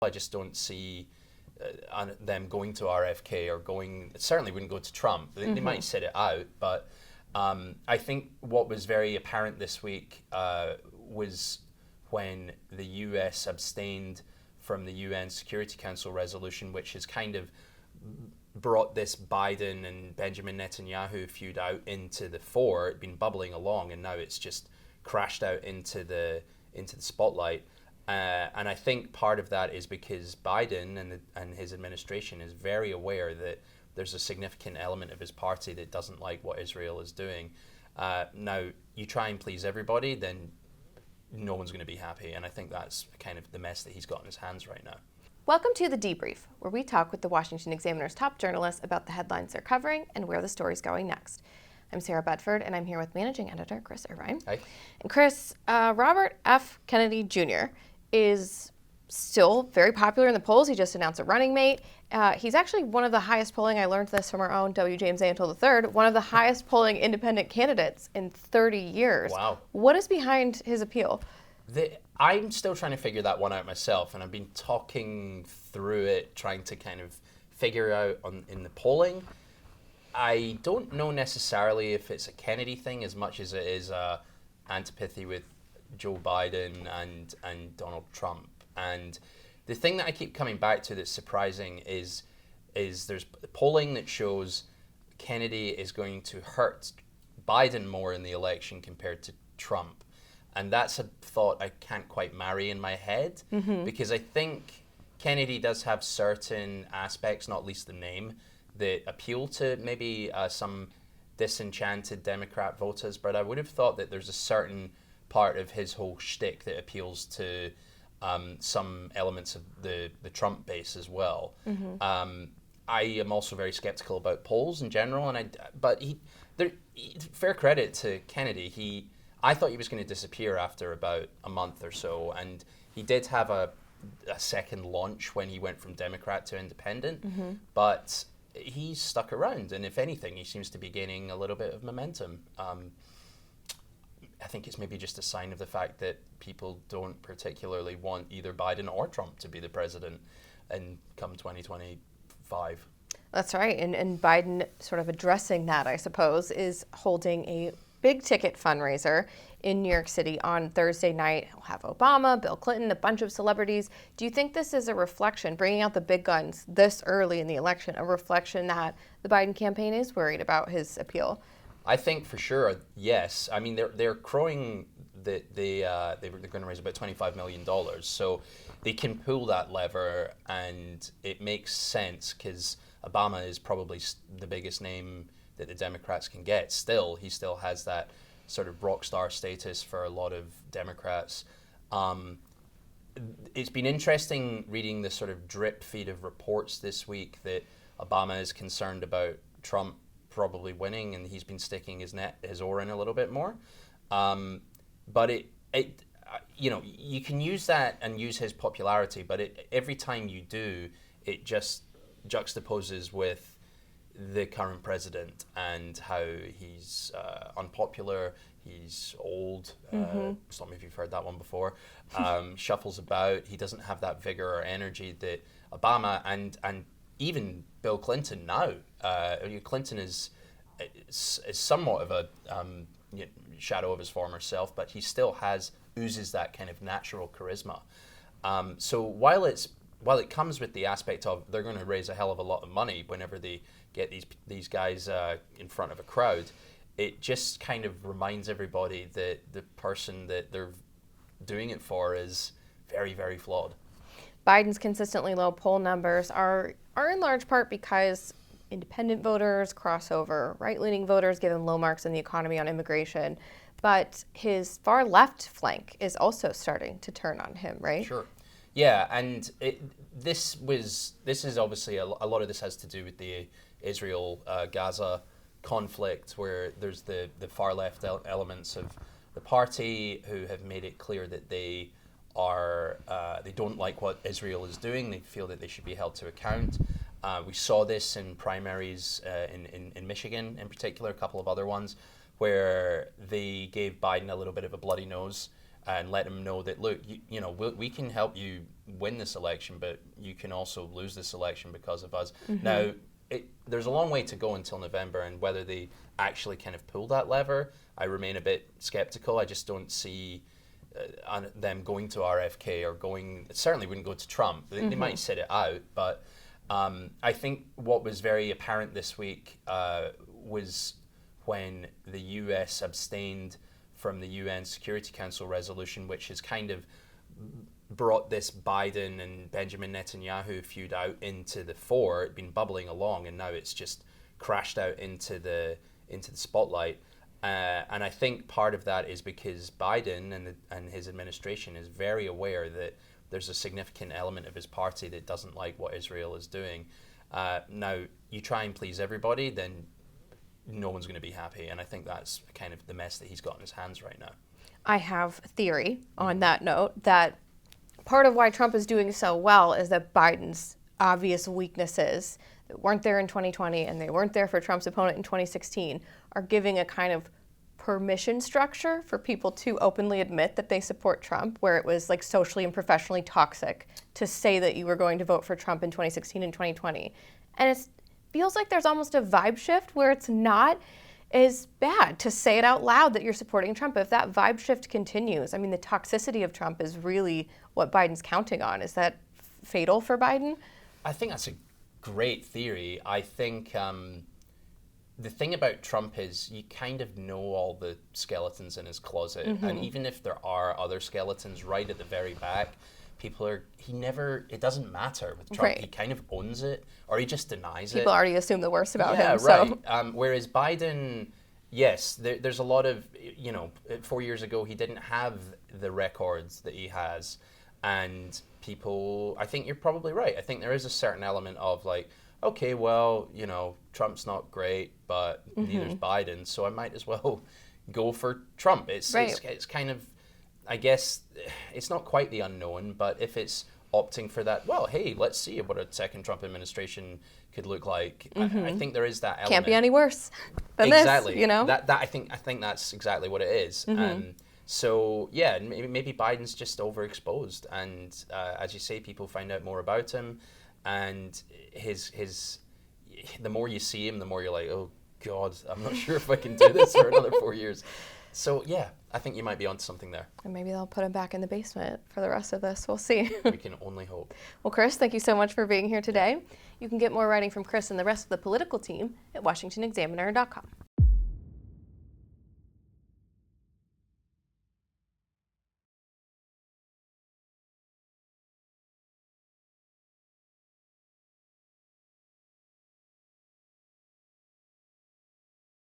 I just don't see them going to RFK or certainly wouldn't go to Trump. They might sit it out, but I think what was very apparent this week was when the US abstained from the UN Security Council resolution, which has kind of brought this Biden and Benjamin Netanyahu feud out into the fore. It'd been bubbling along, and now it's just crashed out into the spotlight. And I think part of that is because Biden and his administration is very aware that there's a significant element of his party that doesn't like what Israel is doing. Now, you try and please everybody, then no one's going to be happy. And I think that's kind of the mess that he's got in his hands right now. Welcome to The Debrief, where we talk with the Washington Examiner's top journalists about the headlines they're covering and where the story's going next. I'm Sarah Bedford, and I'm here with managing editor Chris Irvine. Hi. And Chris, Robert F. Kennedy Jr. is still very popular in the polls. He just announced a running mate. He's actually one of the highest polling, I learned this from our own W. James A. until the third, one of the highest polling independent candidates in 30 years. Wow. What is behind his appeal? I'm still trying to figure that one out myself, and I've been talking through it, trying to kind of figure out in the polling. I don't know necessarily if it's a Kennedy thing as much as it is a antipathy with Joe Biden and Donald Trump. And the thing that I keep coming back to that's surprising is there's polling that shows Kennedy is going to hurt Biden more in the election compared to Trump. And that's a thought I can't quite marry in my head, because I think Kennedy does have certain aspects, not least the name, that appeal to maybe some disenchanted Democrat voters. But I would have thought that there's a certain part of his whole shtick that appeals to some elements of the Trump base as well. I am also very skeptical about polls in general, but fair credit to Kennedy. I thought he was going to disappear after about a month or so, and he did have a second launch when he went from Democrat to independent, but he's stuck around, and if anything, he seems to be gaining a little bit of momentum. I think it's maybe just a sign of the fact that people don't particularly want either Biden or Trump to be the president and come 2025. That's right, and Biden sort of addressing that, I suppose, is holding a big ticket fundraiser in New York City on Thursday night. He'll have Obama, Bill Clinton, a bunch of celebrities. Do you think this is a reflection, bringing out the big guns this early in the election, a reflection that the Biden campaign is worried about his appeal? I think for sure, yes. I mean, they're crowing that they're going to raise about $25 million, so they can pull that lever, and it makes sense because Obama is probably the biggest name that the Democrats can get. Still, he still has that sort of rock star status for a lot of Democrats. It's been interesting reading the sort of drip feed of reports this week that Obama is concerned about Trump probably winning, and he's been sticking his oar in a little bit more. But you can use that and use his popularity, but every time you do, it just juxtaposes with the current president and how he's unpopular, he's old, some of you've heard that one before, shuffles about, he doesn't have that vigor or energy that Obama and even Bill Clinton now. Clinton is somewhat of a shadow of his former self, but he still oozes that kind of natural charisma. So while it comes with the aspect of they're going to raise a hell of a lot of money whenever they get these guys in front of a crowd, it just kind of reminds everybody that the person that they're doing it for is very, very flawed. Biden's consistently low poll numbers are in large part because independent voters cross over, right-leaning voters give him low marks in the economy, on immigration, but his far left flank is also starting to turn on him, right? Sure. Yeah, and this is obviously a lot of this has to do with the Israel-Gaza conflict, where there's the far left elements of the party who have made it clear that they don't like what Israel is doing. They feel that they should be held to account. We saw this in primaries in Michigan, in particular, a couple of other ones, where they gave Biden a little bit of a bloody nose and let him know that, look, you know, we can help you win this election, but you can also lose this election because of us. Now, there's a long way to go until November, and whether they actually kind of pull that lever, I remain a bit skeptical. I just don't see them going to RFK or certainly wouldn't go to Trump. They might sit it out, but I think what was very apparent this week was when the US abstained from the UN Security Council resolution, which has kind of brought this Biden and Benjamin Netanyahu feud out into the fore. It'd been bubbling along, and now it's just crashed out into the spotlight. And I think part of that is because Biden and his administration is very aware that there's a significant element of his party that doesn't like what Israel is doing. Now, you try and please everybody, then no one's going to be happy. And I think that's kind of the mess that he's got in his hands right now. I have a theory on that note that part of why Trump is doing so well is that Biden's obvious weaknesses that weren't there in 2020 and they weren't there for Trump's opponent in 2016 are giving a kind of permission structure for people to openly admit that they support Trump, where it was like socially and professionally toxic to say that you were going to vote for Trump in 2016 and 2020. And it feels like there's almost a vibe shift where it's not as bad to say it out loud that you're supporting Trump. If that vibe shift continues, I mean, the toxicity of Trump is really what Biden's counting on. Is that fatal for Biden? I think that's a great theory. I think the thing about Trump is you kind of know all the skeletons in his closet. And even if there are other skeletons right at the very back, it doesn't matter with Trump. Right. He kind of owns it, or he just denies it. People already assume the worst about him. Yeah, So. right. Whereas Biden, yes, there's a lot of, 4 years ago, he didn't have the records that he has. And people, I think you're probably right. I think there is a certain element of like, okay, well, Trump's not great, but neither's Biden, so I might as well go for Trump. It's kind of, I guess, it's not quite the unknown, but if it's opting for that, well, hey, let's see what a second Trump administration could look like. I think there is that element. Can't be any worse than exactly. this, That I think that's exactly what it is. So yeah, maybe Biden's just overexposed, and as you say, people find out more about him, and the more you see him, the more you're like, oh God, I'm not sure if I can do this for another 4 years. So yeah, I think you might be onto something there. And maybe they'll put him back in the basement for the rest of this. We'll see. We can only hope. Well, Chris, thank you so much for being here today. You can get more writing from Chris and the rest of the political team at washingtonexaminer.com.